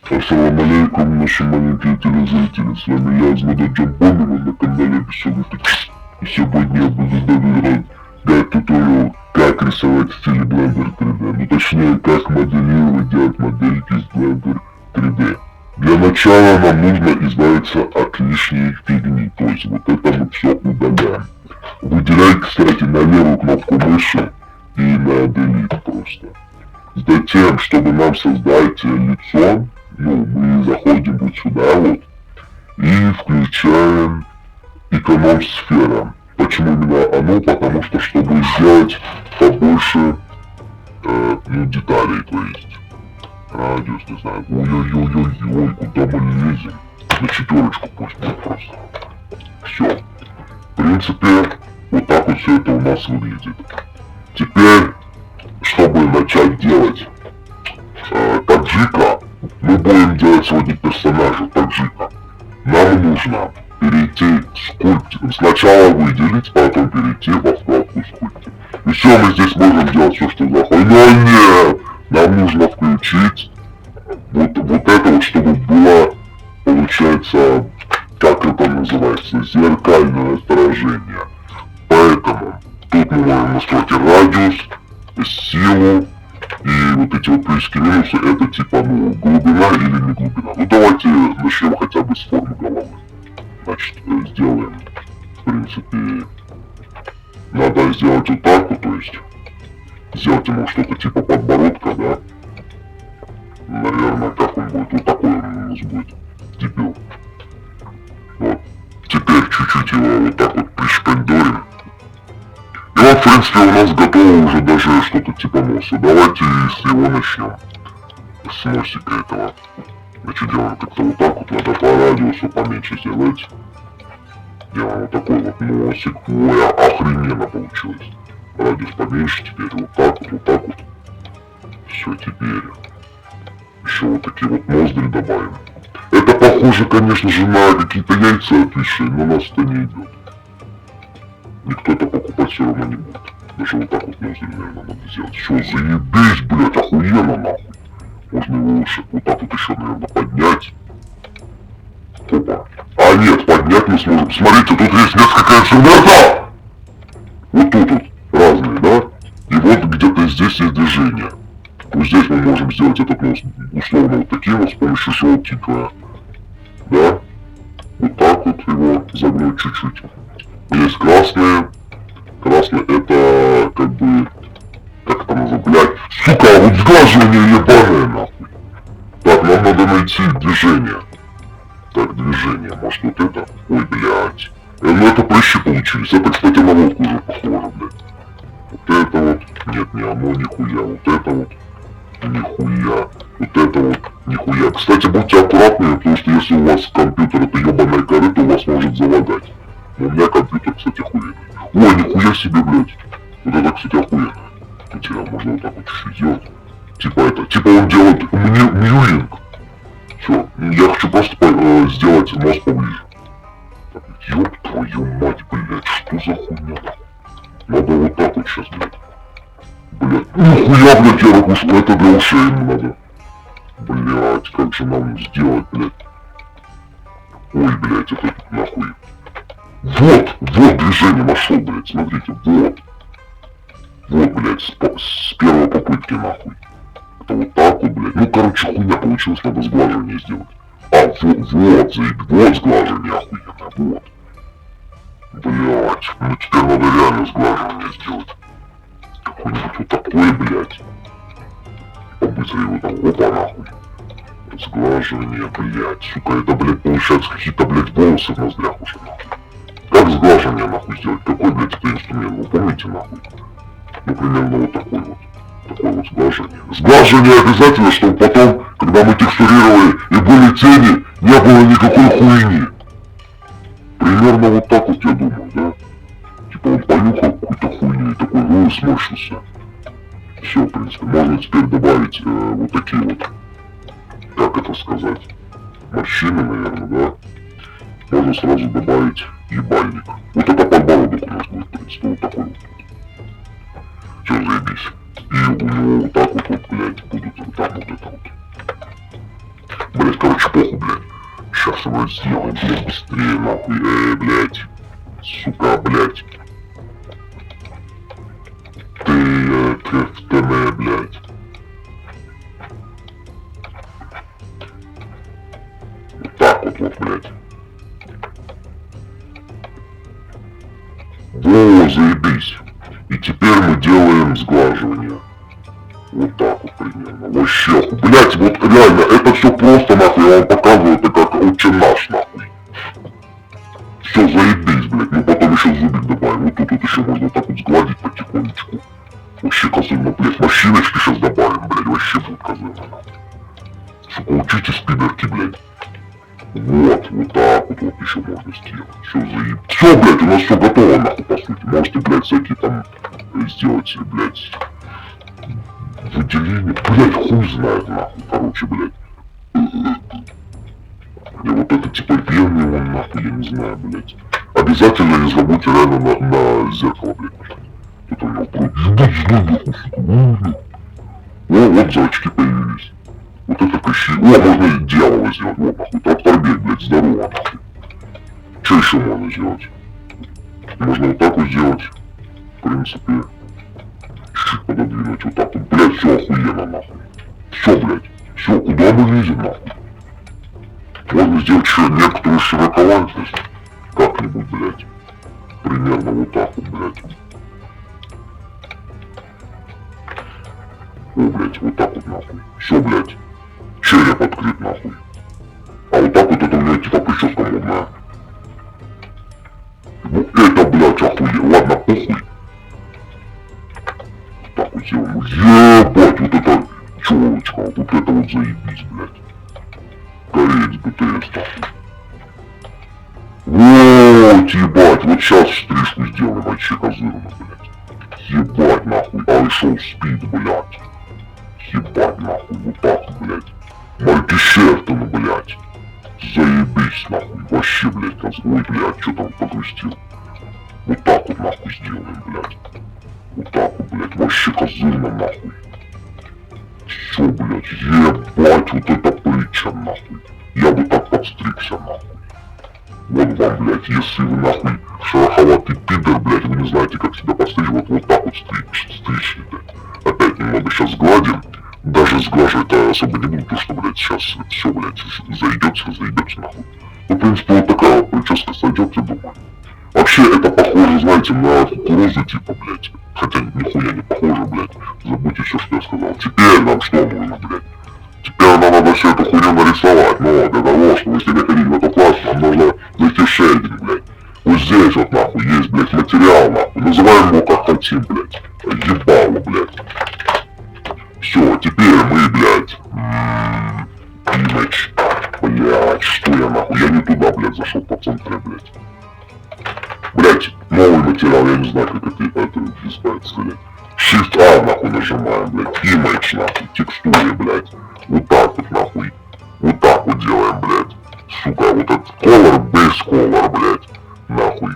Асамалаекум, наши маленькие телезиретили. С вами я, озмуда джомбон, и вы на канале Весёлый. И сегодня я буду добирать Гайд Туториал Как рисовать в стиле Блендер 3D. Ну точнее, как моделировать, делать модельки с Блендер 3D. Для начала нам нужно избавиться от лишней фигни. То есть вот это мы все удаляем. Выделяй, кстати, на левую кнопку мыши и на делить просто. Затем, чтобы нам создать лицо, мы заходим вот сюда вот и включаем эконом-сфера. Почему именно оно? Потому что, чтобы сделать побольше деталей, то есть радиус, не знаю, ой-ой-ой-ой, куда мы лезем? На четверочку пусть будет просто. Все. В принципе, вот так вот все это у нас выглядит. Теперь, чтобы начать делать Таджика, мы будем делать сегодня персонажа Таджика. Нам нужно перейти в скульптор. Сначала выделить, потом перейти во вкладку скульптор. И все, мы здесь можем делать все, что захочем. Но нет! Нам нужно включить вот это вот, чтобы было, получается, как это называется, зеркальное отражение. Поэтому тут мы можем настроить радиус, силу, и вот эти вот плюсики минусы, это типа, глубина или не глубина. Ну давайте начнем хотя бы с формы головы. Значит, сделаем, в принципе, надо сделать вот так вот, то есть сделать ему что-то типа подбородка, да. Наверное, как он будет, вот такой он у нас будет, дебил. Вот. Теперь чуть-чуть его вот так вот пришпендорим. И вот, в принципе, у нас готово уже даже что-то типа носа. Давайте с него начнем. С носика этого. Значит, делаем как-то вот так вот, надо по радиусу поменьше сделать. Делаем вот такой вот носик. Ой, охрененно получилось. Радиус поменьше, теперь вот так вот, вот так вот. Все, теперь еще вот такие вот ноздри добавим. Это похоже, конечно же, на какие-то яйца отвисшие, но нас это не идет. Никто это покупать все равно не будет. Даже вот так вот ноздри, наверное, надо сделать. Все, заебись, блядь, охуенно нахуй. Можно его лучше вот так вот еще, наверное, поднять. Опа. А нет, поднять мы сможем. Смотрите, тут есть несколько инструментов. Вот тут вот разные, да? И вот где-то здесь есть движение. Вот здесь мы можем сделать этот нос условно вот таким вот с помощью желтенького. Да? Вот так вот его загнуть чуть-чуть. Есть красные. Красный это как бы... Как это называется? Блядь. Сука, вот сглаживание ебаное нахуй. Так, нам надо найти движение. Так, движение. Может вот это? Ой, блядь. Ну это прыщи получились. Это, кстати, на водку уже похоже, блядь. Вот это вот. Нет, не оно, нихуя. Вот это вот. Нихуя. Вот это вот. Нихуя. Кстати, будьте аккуратнее, потому что если у вас компьютер это ебаная корыто, у вас может залагать. Но у меня компьютер, кстати, охуенный. Ой, нихуя себе, блядь. Вот это, кстати, охуенно. Интересно, можно вот так вот чуть-чуть сделать. Типа это. Типа он делает мьюлинг. Все. Я хочу просто сделать нос поближе. Так, ёб твою мать, блядь. Что за хуйня? Надо вот так вот сейчас, блядь. Блядь. Нихуя, блядь, я ракушку. Это для ушей надо. Блядь, как же нам сделать, блядь. Ой, блядь, это тут нахуй. Вот движение нашел, блядь, смотрите, вот. Вот, блядь, с первой попытки, нахуй. Это вот так вот, блядь. Ну, короче, хуйня получилось, надо сглаживание сделать. А, вот сглаживание охуенное, вот. Блядь, ну теперь надо реально сглаживание сделать. Какой-нибудь вот такой, блядь. Побыстрее вот так, опа, нахуй. Сглаживание, блядь, сука, это, блядь, получается какие-то, блядь, волосы в ноздрях уже, нахуй. Как сглаживание, нахуй, сделать? Какой, блядь, это инструмент, вы помните, нахуй? Ну, примерно вот такой вот. Такое вот сглаживание. Сглаживание обязательно, чтобы потом, когда мы текстурировали и были тени, не было никакой хуйни. Примерно вот так вот, я думаю, да? Типа он понюхал какую-то хуйню и такой, ну и сморщился. Все, в принципе, можно теперь добавить вот такие вот, как это сказать, морщины, наверное, да? Можно сразу добавить ебальник. Вот это подбородок у нас будет, в принципе, вот такой вот. Все, заебись. И у него вот так вот, блядь, будет там вот это вот. блядь, короче, похуй, блядь. Сейчас его сделаем, блядь, быстрее, нахуй, блядь. Сука, блядь. Ты, КФТМ, блядь. Вот так вот, блядь. Во, заебись. И теперь мы делаем сглаживание. Вот так вот примерно. Вообще, блять, вот реально, это все просто, нахуй, я вам показываю, это как очень наш, нахуй. Все, заебись, блять. Мы потом еще зубик добавим. Вот тут вот еще можно так вот сгладить потихонечку. Вообще козырно, блять. Морщиночки сейчас добавим, блять. Вообще будет козырно, нахуй. Сука, учитесь, пидорки, блять. Вот, вот так вот, вот еще можно сделать. Все, заебись. Все, блять, у нас все готово, нахуй, по сути. Можете, блять, всякие там сделать, блять, выделение. Блять, хуй знает, нахуй, короче, блять. И вот это типа вены, вон, нахуй, я не знаю, блять. Обязательно не забудьте реально на зеркало, блять. Тут у него вот зайчики появились. Вот это кощи. О, можно и дьявола сделать. Вот, нахуй, тракторбей, блять, здорово, нахуй. Что еще можно сделать? Можно вот так вот сделать. В принципе, чуть-чуть пододвинуть вот так вот. Блять, все охуенно, нахуй. Все, блять. Все, куда мы лезем, нахуй? Можно сделать еще некоторую широковатость. Как-нибудь, блять. Примерно вот так вот, блять. О, блять, вот так вот, нахуй. Все, блять. Череп открыт, нахуй. А вот так вот это у меня типа прическа модная. Вот это, блять, охуенно. Ладно, похуй. Вот так вот сделаем. Ебать, вот это челочка. Вот это вот заебись, блять. Кореец БТС, нахуй. Вот, ебать, вот сейчас стрижку сделаем, вообще козырно, блять. Ебать, нахуй. Ай, шоу спид, блять. Ебать, нахуй, вот так, блять. Мальтишертон, блять. Заебись, нахуй. Вообще, блять, ой, блять, что там погрустил. Вот так вот, нахуй, сделаем, блять. Вот так вот, блять, вообще козырно, нахуй. Все, блять, ебать, вот это притча, нахуй. Я бы так подстригся, нахуй. Вот вам, блять, если вы, нахуй, шероховатый пидор, блять, вы не знаете, как себя постричь, вот так вот стричь, блять. Опять немного сейчас сгладим. Даже сглаживать особо не буду, потому что, блядь, сейчас все, блядь, заебется, нахуй. Ну, в принципе, вот такая вот прическа сойдет, я думаю. Вообще, это похоже, знаете, на кукурузу, типа, блядь. Хотя, нихуя не похоже, блядь. Забудьте все, что я сказал. Теперь нам что нужно, блядь? Теперь нам надо все эту хуйню нарисовать. Но для того, чтобы с ними ходить в эту класс, нам нужно зайти в шейдинг, блядь. Вот здесь вот, нахуй, есть, блядь, материал, нахуй. Называем его как хотим, блядь. Ебало, блядь. Все, теперь мы, блядь, имидж, блядь, что я нахуй, я не туда, блядь, зашел по центре, блядь. Блядь, новый материал, я не знаю, как это избавиться, блядь. Shift A, нахуй, нажимаем, блядь, image, нахуй, текстуре, блядь. Вот так вот, нахуй, вот так вот делаем, блядь. Сука, вот этот color, base color, блядь, нахуй.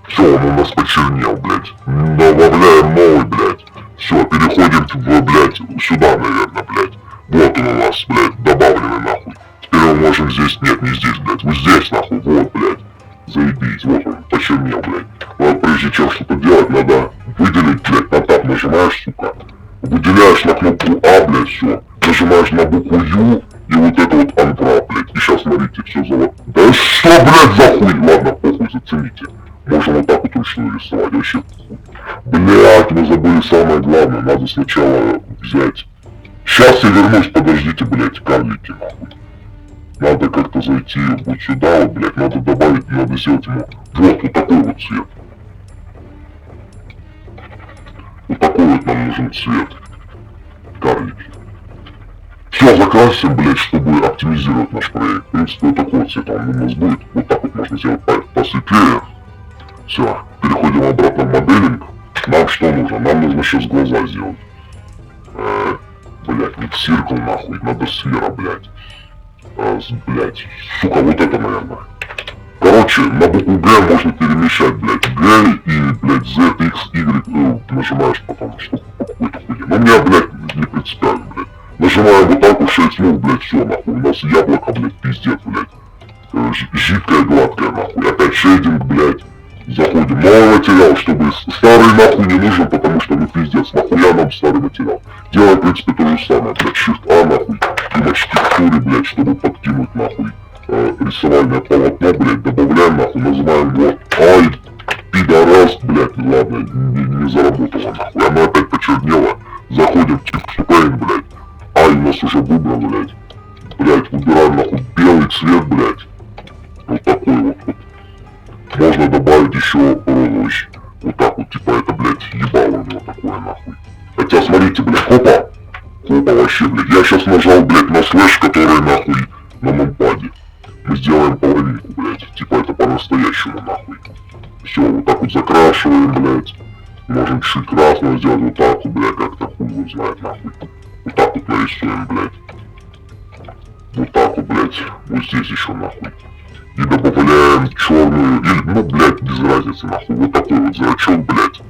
Все, он у нас почернел, блядь. Добавляем новый, блядь. Все, переходим в, блядь, сюда, наверное, блядь. Вот он у нас, блядь, добавленный, нахуй. Теперь мы можем здесь, нет, не здесь, блядь, вот здесь, нахуй, вот, блядь. Заебись, вот он, почернел, блядь. Вот прежде чем что-то делать, надо выделить, блядь, на тап нажимаешь, сука. Выделяешь на кнопку А, блядь, все. Нажимаешь на букву Ю, и вот это вот антрап, блядь. И сейчас, смотрите, все золото. Да что, блядь, за хуй? Ладно, похуй, зацените. Можем вот так вот ручную рисовать, вообще похуй. Блядь, мы забыли самое главное, надо сначала взять. Сейчас я вернусь, подождите, блядь, карлики, нахуй. Надо как-то зайти вот сюда, вот, блядь, надо добавить, надо сделать ему вот такой вот цвет. Вот такой вот нам нужен цвет. Карлики. Все, закрасим, блядь, чтобы оптимизировать наш проект. В принципе, вот такой вот цвет он у нас будет. Вот так вот можно сделать посветлее. Все, переходим обратно в моделинг. Нам что нужно? Нам нужно сейчас глаза сделать. Блядь, не циркл, нахуй, надо сфера, блядь. Блядь, сука, вот это, наверное. Короче, на букву Г можно перемещать, блядь, Г и, блядь, Z, X, Y, нажимаешь потом, чтобы какой-то хуйня. Но мне, блядь, не принципиально, блядь. Нажимаем вот так вот 6 слов, блядь, все, нахуй. У нас яблоко, блядь, пиздец, блядь. Жидкое, гладкое, нахуй. Опять шейдинг, блядь. Заходим. Новый материал, чтобы старый нахуй не нужен, потому что, ну, пиздец, нахуя нам старый материал. Делаем, в принципе, то же самое, блядь. Shift-A, нахуй. И на текстуре, блядь, чтобы подкинуть, нахуй, рисовальное полотно, блядь, добавляем, нахуй, называем вот. Ай, пидорас, блядь, ладно, не заработало, нахуй. Оно опять почернело. Заходим в текстур, блядь. Ай, у нас уже выбран, блядь. Блядь, выбираем, нахуй, белый цвет, блядь. Вот такой вот. Можно добавить еще розовый. Вот так вот, типа, это, блядь, ебало у него такое, нахуй. Хотя, смотрите, блядь, хопа. Хопа вообще, блядь. Я сейчас нажал, блядь, на слэш, который, нахуй, на мемпаде. Мы сделаем половинку, блядь. Типа, это по-настоящему, нахуй. Все, вот так вот закрашиваем, блядь. Можем чуть красного сделать, вот так вот, блядь, как-то хуй его знает, нахуй. Вот так вот нарисуем, блядь. Вот так вот, блядь. Вот здесь еще, нахуй. И добавляем черную, или, ну, блядь, без разницы, нахуй. Вот такой вот зрачок, блядь.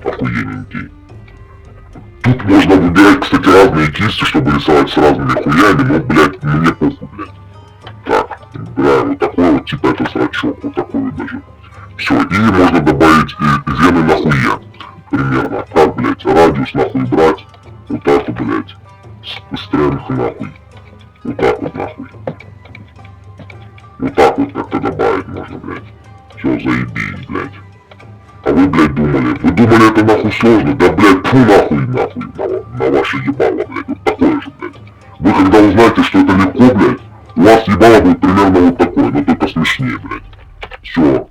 Охуенненький. Тут можно выбирать, кстати, разные кисти, чтобы рисовать с разными хуями, но, блядь, мне похуй, блядь. Так, выбираем вот такой вот, типа, это зрачок, вот такой вот даже. Все, и можно добавить вены на хуя. Примерно. Как, блядь, радиус нахуй брать. Вот так вот, блядь. Стрэнг нахуй. Вот так вот, нахуй. Вот так вот как-то добавить можно, блядь. Все, заебись, блядь. А вы, блядь, думали это нахуй сложно? Да, блядь, фу нахуй, на ваше ебало, блядь. Вот такое же, блядь. Вы когда узнаете, что это легко, блядь, у вас ебало будет примерно вот такое, но только смешнее, блядь. Все.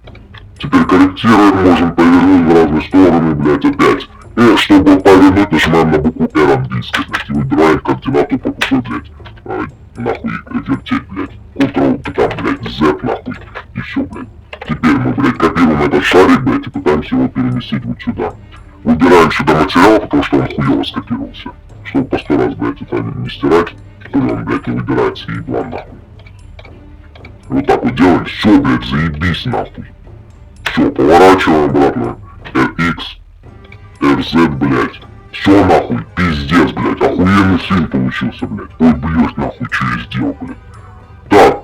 Теперь корректируем, можем повернуть в разные стороны, блядь, опять. И чтобы повернуть, нажимаем на букву R английской, блядь, и выбираем координату по какой, блядь, нахуй вертеть, блядь. Ctrl, там, блядь, Z, нахуй, и все, блядь. Теперь мы, блядь, копируем этот шарик, блядь, и пытаемся его переместить вот сюда. Выбираем сюда материал, потому что он хуёво скопировался. Чтобы по 100 раз, блядь, это не стирать, он, блядь, не выбирается и еблан, нахуй. Вот так вот делаем, все, блядь, заебись, нахуй. Все, поворачиваем обратно. RX, RZ, блядь. Все, нахуй, пиздец, блядь. Охуенный свин получился, блядь. Ой, блядь, нахуй, что я сделал, блядь. Так,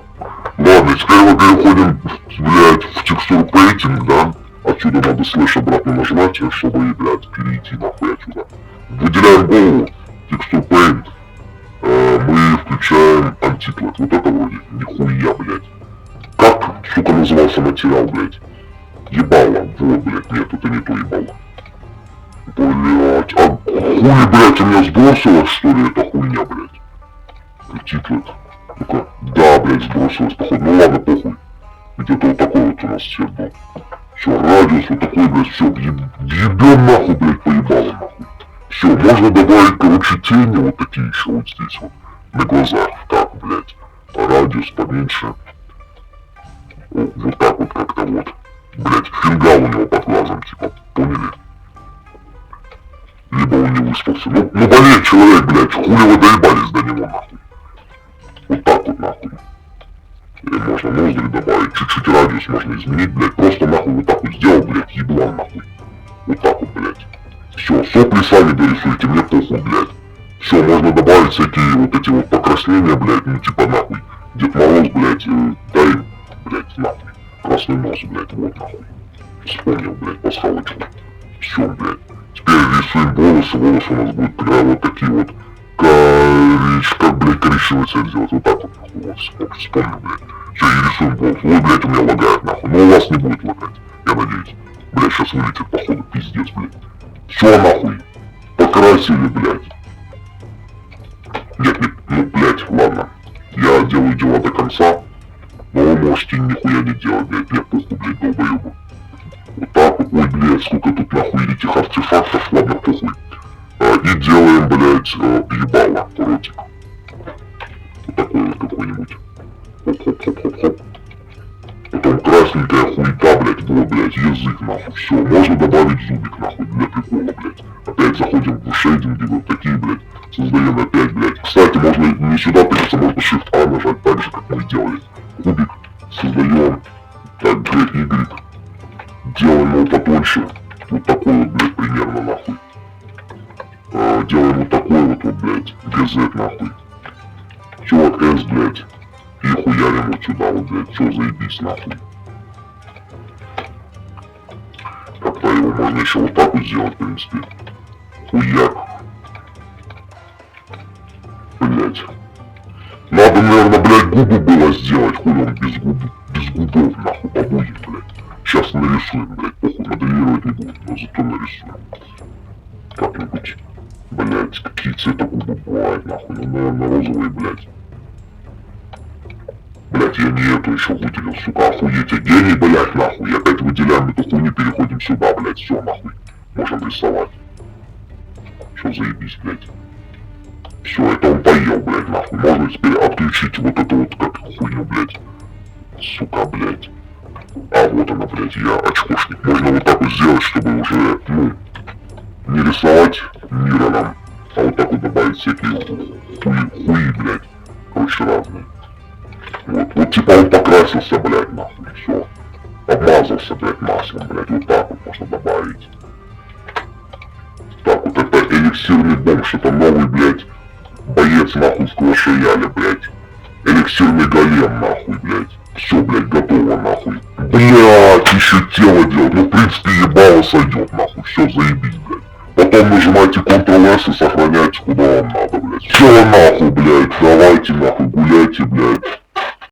ладно, теперь мы переходим, блядь, в текстур пейтинг, да. Отсюда надо слэш обратно нажимать, чтобы, блядь, перейти, нахуй, отсюда. Выделяем голову, текстур пейнт. Мы включаем антиклад. Вот это вроде, нихуя, блядь. Как, сука, назывался материал, блядь? Ебало, вот, блядь, нет, это не то ебало. Блядь, а хули, блядь, у меня сбросилось, что ли, эта хуйня, блядь? Титлет. Ну-ка, да, блядь, сбросилось, походу, ну ладно, похуй. Где-то вот такой вот у нас цвет был. Все, радиус вот такой, блядь, все, ебем нахуй, блядь, поебало, нахуй. Все, можно добавить, короче, тени вот такие еще вот здесь вот, на глазах, так, блядь, радиус поменьше. Вот так вот как-то вот. Блять, фингал у него под глазом, типа, поняли? Либо он не выспался. Ну болеет человек, блять, хули вы доебались до него, нахуй. Вот так вот, нахуй. И можно ноздри добавить, чуть-чуть радиус можно изменить, блять, просто нахуй вот так вот сделал, блять, еблан, нахуй. Вот так вот, блять. Все, сопли сами дорисуйте, мне похуй, блять. Все, можно добавить всякие вот эти вот покраснения, блять, ну типа нахуй. Дед Мороз, блять, дай, блять, нахуй. Красный нос, блядь, вот нахуй. Вспомнил, блядь, пасхалочку. Все, блядь. Теперь рисуем волосы. Волосы у нас будут прям вот такие вот как, блядь, коричневый цвет сделать. Вот так вот, нахуй. Вот, вспомнил, блядь. Все, и рисуем волосы. Ой, блядь, у меня лагает, нахуй. Но у вас не будет лагать, я надеюсь. Блядь, сейчас вылетит, походу, пиздец, блядь. Все, нахуй. Покрасили, блядь. Нет, ну, блядь, ладно. Я делаю дела до конца. Но вы можете нихуя не делать, блядь, мне похуй, блядь, долбоёбы. Вот так вот, ой, блядь, сколько тут нахуй этих артефактов, ладно, похуй. И делаем, блядь, ебало, ротик. Вот такой вот какой-нибудь. Хоп-хоп-хоп-хоп-хоп. Потом красненькая хуйта, блядь, вот, блядь, язык, нахуй, все. Можно добавить зубик, нахуй, для прикола, блядь. Опять заходим в шейдинги, вот такие, блядь, создаем опять, блядь. Кстати, можно не сюда тыкаться, можно Shift-A нажать так же, как мы делали. Кубик создаем, так, блядь, Y, делаем его потоньше, вот такой вот, блядь, примерно, нахуй. Делаем вот такой вот, блядь, без И хуярим вот сюда вот, блядь, все, заебись нахуй. Как-то его можно еще вот так вот сделать, в принципе. Хуяк. Блядь. Надо, наверное, блядь, губы было сделать, хуй он без губов, нахуй, бабуин, блядь. Сейчас нарисуем, блядь, похуй, моделировать не буду, но зато нарисуем. Как-нибудь, блядь, какие цвета губы бывают, нахуй, ну, наверное, розовые, блядь. Блядь, я не эту еще выделил, сука, охуеть, я гений, блядь, нахуй, и опять выделяем эту хуйню, переходим сюда, блядь, все, нахуй, можем рисовать. Все, заебись, блядь. Все, это он поел, блядь, нахуй, можно теперь отключить вот эту вот, как хуйню, блядь, сука, блядь. А вот она, блядь, я очкошник, можно вот так вот сделать, чтобы уже, ну, не рисовать мира нам, а вот так вот добавить всякие хуи, блядь, короче, разные. Вот типа он покрасился, блядь, нахуй, все. Обмазался, блядь, маслом, блядь, вот так вот можно добавить. Так, вот это эликсирный бомж, это новый, блядь, боец, нахуй, в Clash Royale, блядь. Эликсирный голем, нахуй, блядь. Все, блядь, готово, нахуй. Блядь, еще тело делать, ну, в принципе, ебало сойдет, нахуй, все, заебись, блядь. Потом нажимайте Ctrl-S и сохраняйте, куда вам надо, блядь. Все, нахуй, блядь, давайте, нахуй, гуляйте, блядь.